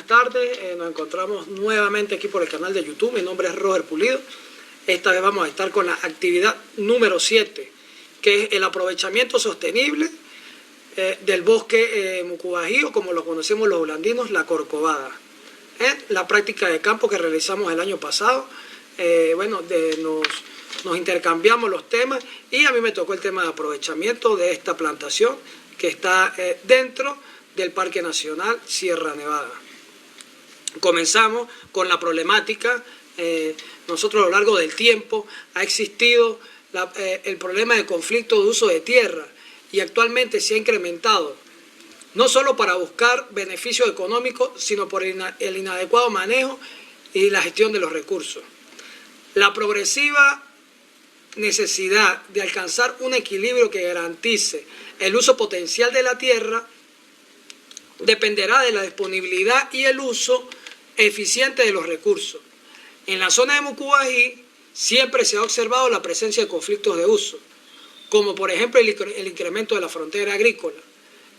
buenas tardes. Nos encontramos nuevamente aquí por el canal de YouTube. Mi nombre es Roger Pulido. Esta vez vamos a estar con la actividad número 7, que es el aprovechamiento sostenible del bosque Mucubají, o como lo conocemos los holandinos, la corcovada. La práctica de campo que realizamos el año pasado. Nos intercambiamos los temas y a mí me tocó el tema de aprovechamiento de esta plantación que está dentro del Parque Nacional Sierra Nevada. Comenzamos con la problemática. Nosotros a lo largo del tiempo ha existido el problema de conflicto de uso de tierra y actualmente se ha incrementado, no solo para buscar beneficios económicos, sino por el inadecuado manejo y la gestión de los recursos. La progresiva necesidad de alcanzar un equilibrio que garantice el uso potencial de la tierra dependerá de la disponibilidad y el uso eficiente de los recursos. En la zona de Mucubají siempre se ha observado la presencia de conflictos de uso, como por ejemplo el incremento de la frontera agrícola,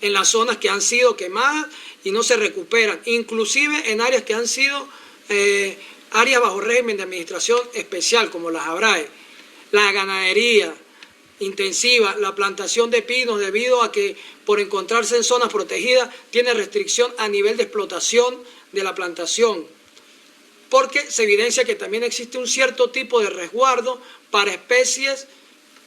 en las zonas que han sido quemadas y no se recuperan, inclusive en áreas que han sido áreas bajo régimen de administración especial, como las ABRAE. La ganadería intensiva, la plantación de pinos, debido a que por encontrarse en zonas protegidas tiene restricción a nivel de explotación de la plantación, porque se evidencia que también existe un cierto tipo de resguardo para especies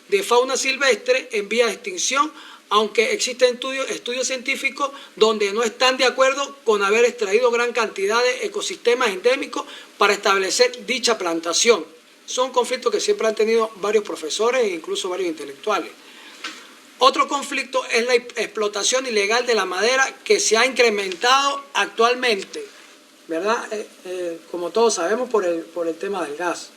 de fauna silvestre en vía de extinción, aunque existen estudios científicos donde no están de acuerdo con haber extraído gran cantidad de ecosistemas endémicos para establecer dicha plantación. Son conflictos que siempre han tenido varios profesores e incluso varios intelectuales. Otro conflicto es la explotación ilegal de la madera, que se ha incrementado actualmente, ¿verdad? Como todos sabemos, por el tema del gas.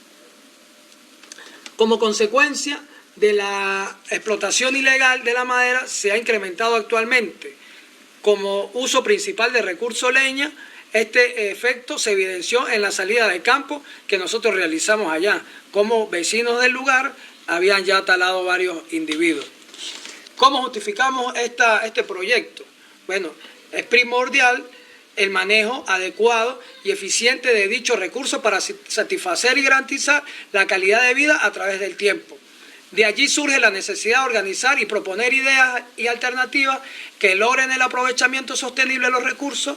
Como consecuencia de la explotación ilegal de la madera, se ha incrementado actualmente como uso principal de recurso leña. Este efecto se evidenció en la salida de campo que nosotros realizamos allá. Como vecinos del lugar habían ya talado varios individuos. ¿Cómo justificamos este proyecto? Bueno, es primordial el manejo adecuado y eficiente de dichos recursos para satisfacer y garantizar la calidad de vida a través del tiempo. De allí surge la necesidad de organizar y proponer ideas y alternativas que logren el aprovechamiento sostenible de los recursos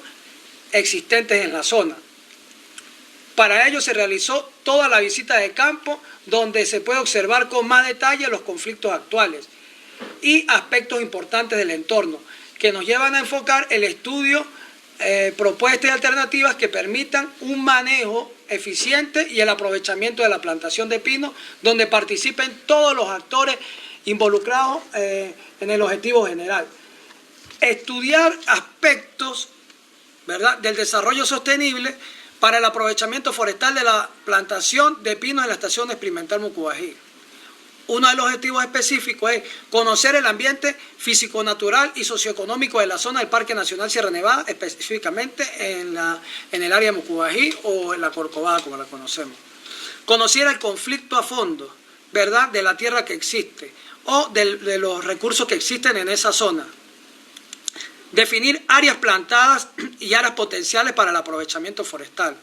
existentes en la zona. Para ello se realizó toda la visita de campo, donde se puede observar con más detalle los conflictos actuales y aspectos importantes del entorno, que nos llevan a enfocar el estudio, propuestas y alternativas que permitan un manejo eficiente y el aprovechamiento de la plantación de pino, donde participen todos los actores involucrados en el objetivo general. Estudiar aspectos, ¿verdad?, del desarrollo sostenible para el aprovechamiento forestal de la plantación de pinos en la estación experimental Mucubají. Uno de los objetivos específicos es conocer el ambiente físico-natural y socioeconómico de la zona del Parque Nacional Sierra Nevada, específicamente en el área de Mucubají o en la corcovada, como la conocemos. Conocer el conflicto a fondo, ¿verdad?, de la tierra que existe o de los recursos que existen en esa zona. Definir áreas plantadas y áreas potenciales para el aprovechamiento forestal.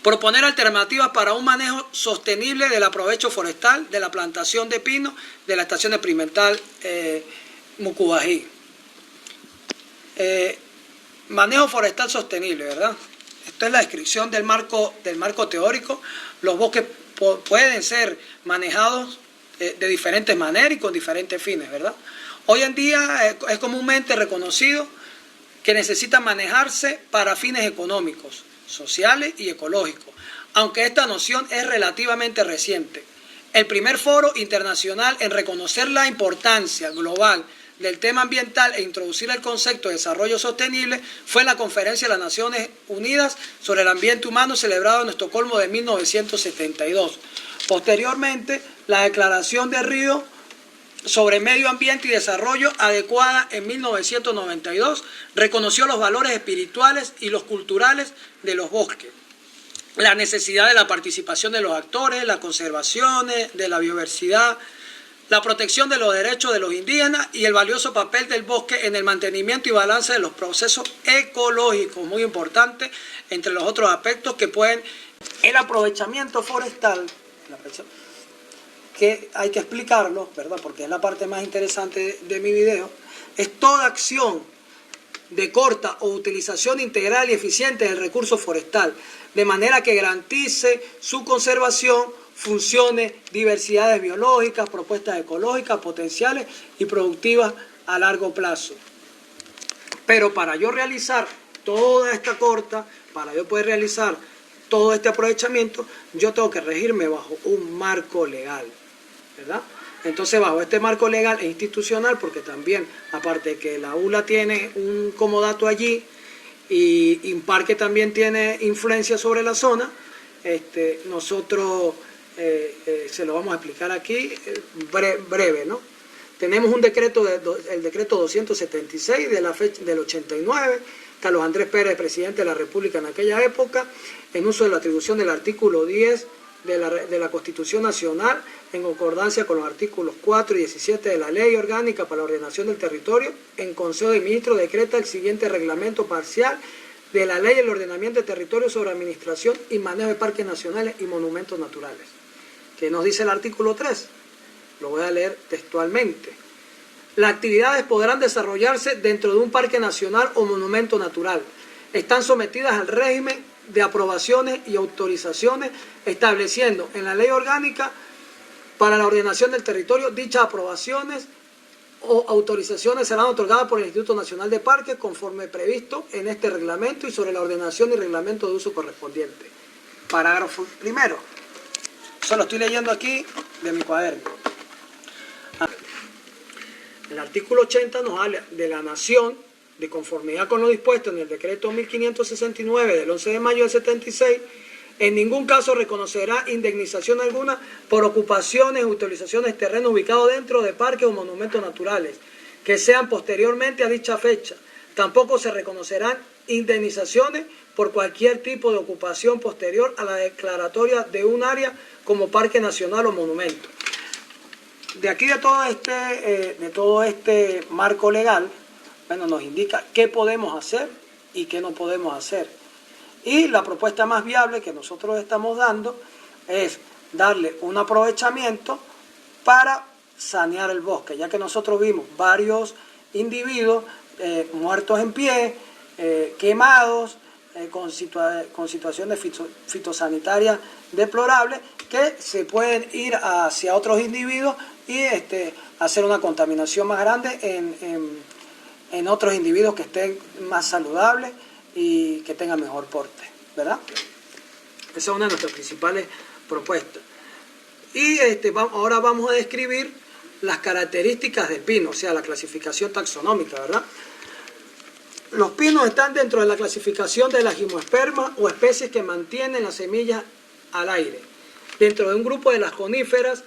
Proponer alternativas para un manejo sostenible del aprovecho forestal, de la plantación de pino, de la estación experimental Mucubají. Manejo forestal sostenible, ¿verdad? Esta es la descripción del marco teórico. Los bosques pueden ser manejados de diferentes maneras y con diferentes fines, ¿verdad? Hoy en día es comúnmente reconocido que necesitan manejarse para fines económicos, sociales y ecológicos, aunque esta noción es relativamente reciente. El primer foro internacional en reconocer la importancia global del tema ambiental e introducir el concepto de desarrollo sostenible fue la Conferencia de las Naciones Unidas sobre el Ambiente Humano, celebrada en Estocolmo de 1972. Posteriormente, la Declaración de Río sobre Medio Ambiente y Desarrollo Adecuada en 1992 reconoció los valores espirituales y los culturales de los bosques, la necesidad de la participación de los actores, la conservación de la biodiversidad, la protección de los derechos de los indígenas y el valioso papel del bosque en el mantenimiento y balance de los procesos ecológicos, muy importante, entre los otros aspectos que pueden... El aprovechamiento forestal, que hay que explicarlo, ¿verdad? Porque es la parte más interesante de mi video, es toda acción de corta o utilización integral y eficiente del recurso forestal, de manera que garantice su conservación, funciones, diversidades biológicas, propuestas ecológicas, potenciales y productivas a largo plazo. Pero para yo realizar toda esta corta, para yo poder realizar todo este aprovechamiento, yo tengo que regirme bajo un marco legal, ¿verdad? Entonces, bajo este marco legal e institucional, porque también, aparte de que la ULA tiene un comodato allí y Imparque también tiene influencia sobre la zona, nosotros se lo vamos a explicar aquí breve, ¿no? Tenemos un decreto, el decreto 276 de la fecha del 89, Carlos Andrés Pérez, presidente de la República en aquella época, en uso de la atribución del artículo 10 de la Constitución Nacional, en concordancia con los artículos 4 y 17 de la Ley Orgánica para la Ordenación del Territorio, en Consejo de Ministros decreta el siguiente reglamento parcial de la Ley del Ordenamiento del Territorio sobre Administración y Manejo de Parques Nacionales y Monumentos Naturales. ¿Qué nos dice el artículo 3? Lo voy a leer textualmente. Las actividades podrán desarrollarse dentro de un parque nacional o monumento natural. Están sometidas al régimen de aprobaciones y autorizaciones, estableciendo en la ley orgánica para la ordenación del territorio dichas aprobaciones o autorizaciones serán otorgadas por el Instituto Nacional de Parques conforme previsto en este reglamento y sobre la ordenación y reglamento de uso correspondiente. Parágrafo primero. Eso lo estoy leyendo aquí de mi cuaderno. El artículo 80 nos habla de la nación, de conformidad con lo dispuesto en el decreto 1569 del 11 de mayo del 76, en ningún caso reconocerá indemnización alguna por ocupaciones o utilizaciones de terrenos ubicados dentro de parques o monumentos naturales que sean posteriormente a dicha fecha. Tampoco se reconocerán indemnizaciones por cualquier tipo de ocupación posterior a la declaratoria de un área como parque nacional o monumento. De aquí de todo este marco legal, bueno, nos indica qué podemos hacer y qué no podemos hacer. Y la propuesta más viable que nosotros estamos dando es darle un aprovechamiento para sanear el bosque, ya que nosotros vimos varios individuos muertos en pie, quemados, con situaciones fitosanitarias deplorables, que se pueden ir hacia otros individuos y hacer una contaminación más grande en otros individuos que estén más saludables y que tengan mejor porte, ¿verdad? Esa es una de nuestras principales propuestas. Y ahora vamos a describir las características del pino, o sea, la clasificación taxonómica, ¿verdad? Los pinos están dentro de la clasificación de las gimnospermas o especies que mantienen las semillas al aire, dentro de un grupo de las coníferas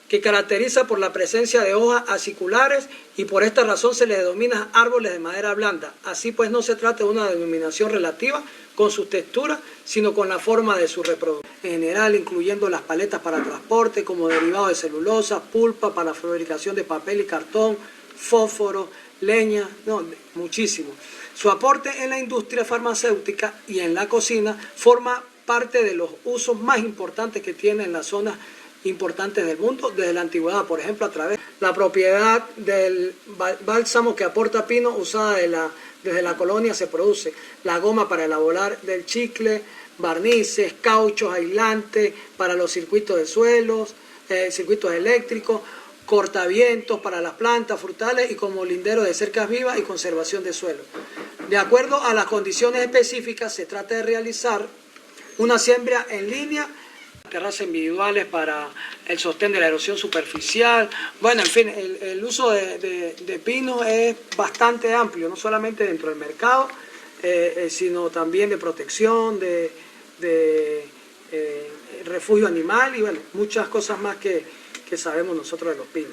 que caracteriza por la presencia de hojas aciculares y por esta razón se les denomina árboles de madera blanda. Así pues no se trata de una denominación relativa con su textura, sino con la forma de su reproducción. En general, incluyendo las paletas para transporte como derivados de celulosa, pulpa para la fabricación de papel y cartón, fósforo, leña, no, muchísimo. Su aporte en la industria farmacéutica y en la cocina forma parte de los usos más importantes que tiene en las zonas importantes del mundo desde la antigüedad, por ejemplo, a través de la propiedad del bálsamo que aporta pino usada desde la colonia se produce, la goma para elaborar del chicle, barnices, cauchos, aislantes para los circuitos de suelos, circuitos eléctricos, cortavientos para las plantas frutales y como lindero de cercas vivas y conservación de suelo. De acuerdo a las condiciones específicas, se trata de realizar una siembra en línea, terrazas individuales para el sostén de la erosión superficial. Bueno, en fin, el uso de pino es bastante amplio, no solamente dentro del mercado, sino también de protección, de refugio animal y bueno, muchas cosas más que sabemos nosotros de los pinos.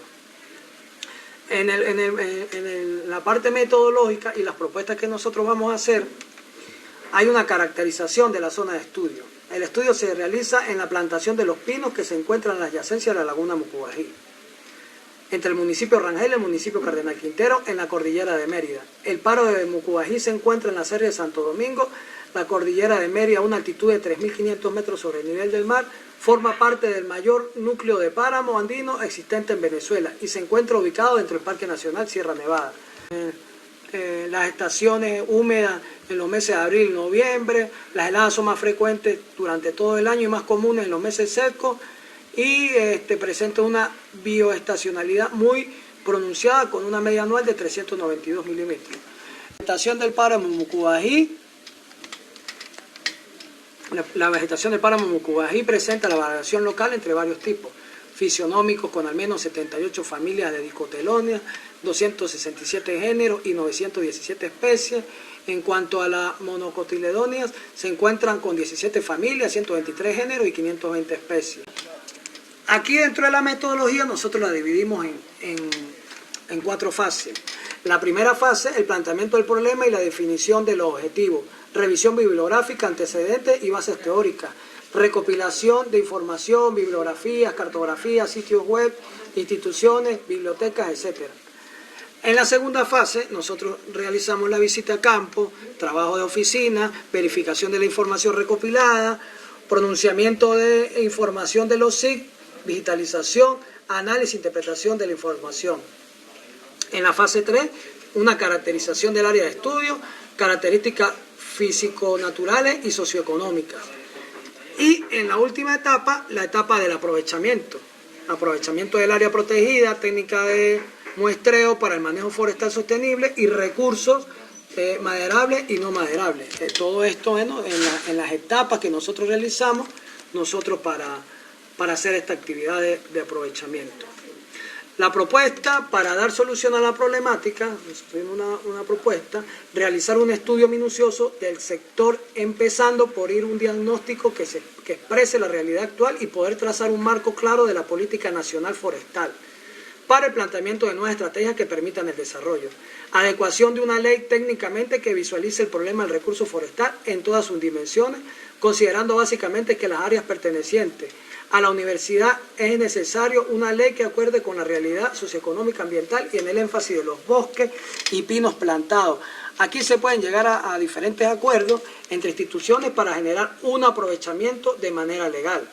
En la parte metodológica y las propuestas que nosotros vamos a hacer, hay una caracterización de la zona de estudio. El estudio se realiza en la plantación de los pinos que se encuentran en la adyacencia de la laguna Mucubají. entre el municipio Rangel y el municipio Cardenal Quintero, en la cordillera de Mérida. El paro de Mucubají se encuentra en la Sierra de Santo Domingo, la cordillera de Mérida, a una altitud de 3.500 metros sobre el nivel del mar, forma parte del mayor núcleo de páramo andino existente en Venezuela y se encuentra ubicado dentro del Parque Nacional Sierra Nevada. Las estaciones húmedas en los meses de abril y noviembre, las heladas son más frecuentes durante todo el año y más comunes en los meses secos, y presenta una bioestacionalidad muy pronunciada con una media anual de 392 milímetros. La vegetación del páramo Mucubají, presenta la variación local entre varios tipos fisionómicos, con al menos 78 familias de dicotelonias, 267 géneros y 917 especies. En cuanto a las monocotiledonias, se encuentran con 17 familias, 123 géneros y 520 especies. Aquí dentro de la metodología nosotros la dividimos en 4 fases. La primera fase, el planteamiento del problema y la definición de los objetivos, revisión bibliográfica, antecedentes y bases teóricas, recopilación de información, bibliografías, cartografías, sitios web, instituciones, bibliotecas, etc. En la segunda fase nosotros realizamos la visita a campo, trabajo de oficina, verificación de la información recopilada, pronunciamiento de información de los SIC, digitalización, análisis e interpretación de la información. En la fase 3, una caracterización del área de estudio, características físico-naturales y socioeconómicas. Y en la última etapa, la etapa del aprovechamiento del área protegida, técnica de muestreo para el manejo forestal sostenible y recursos maderables y no maderables. Todo esto, bueno, en las etapas que nosotros realizamos para hacer esta actividad de aprovechamiento. La propuesta, para dar solución a la problemática, una propuesta, realizar un estudio minucioso del sector, empezando por ir un diagnóstico que exprese la realidad actual y poder trazar un marco claro de la política nacional forestal para el planteamiento de nuevas estrategias que permitan el desarrollo. Adecuación de una ley técnicamente que visualice el problema del recurso forestal en todas sus dimensiones, considerando básicamente que las áreas pertenecientes a la universidad es necesario una ley que acuerde con la realidad socioeconómica ambiental y en el énfasis de los bosques y pinos plantados. Aquí se pueden llegar a diferentes acuerdos entre instituciones para generar un aprovechamiento de manera legal.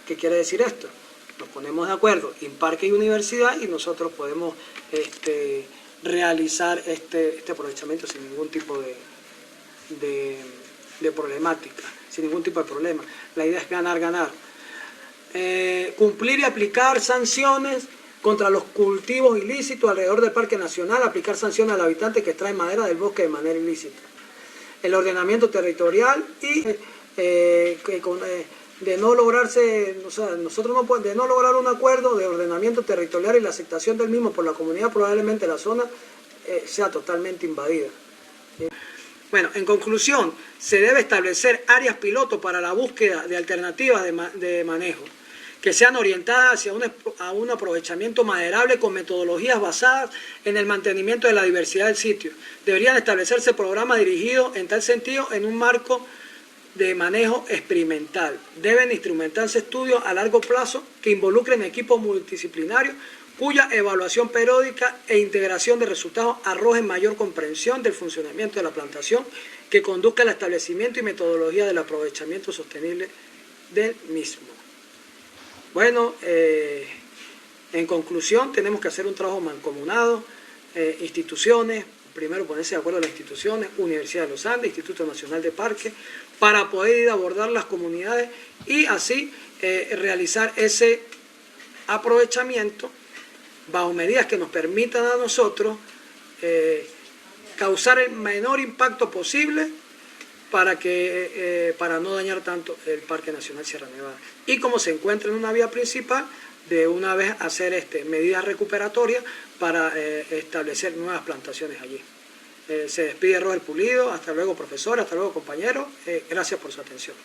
¿Qué quiere decir esto? Nos ponemos de acuerdo en parque y universidad y nosotros podemos realizar este aprovechamiento sin ningún tipo de problemática, sin ningún tipo de problema. La idea es ganar, ganar. Cumplir y aplicar sanciones contra los cultivos ilícitos alrededor del Parque Nacional, aplicar sanciones al habitante que extrae madera del bosque de manera ilícita. El ordenamiento territorial y de no lograrse, o sea, de no lograr un acuerdo de ordenamiento territorial y la aceptación del mismo por la comunidad, probablemente la zona sea totalmente invadida. Bueno, en conclusión, se debe establecer áreas piloto para la búsqueda de alternativas de manejo, que sean orientadas hacia un aprovechamiento maderable con metodologías basadas en el mantenimiento de la diversidad del sitio. Deberían establecerse programas dirigidos en tal sentido en un marco de manejo experimental. Deben instrumentarse estudios a largo plazo que involucren equipos multidisciplinarios cuya evaluación periódica e integración de resultados arrojen mayor comprensión del funcionamiento de la plantación, que conduzca al establecimiento y metodología del aprovechamiento sostenible del mismo. Bueno, en conclusión, tenemos que hacer un trabajo mancomunado, instituciones, primero ponerse de acuerdo las instituciones, Universidad de los Andes, Instituto Nacional de Parques, para poder ir a abordar las comunidades y así realizar ese aprovechamiento bajo medidas que nos permitan a nosotros causar el menor impacto posible para no dañar tanto el Parque Nacional Sierra Nevada. Y como se encuentra en una vía principal, de una vez hacer medidas recuperatorias para establecer nuevas plantaciones allí. Se despide Robert Pulido, hasta luego profesor, hasta luego compañeros, gracias por su atención.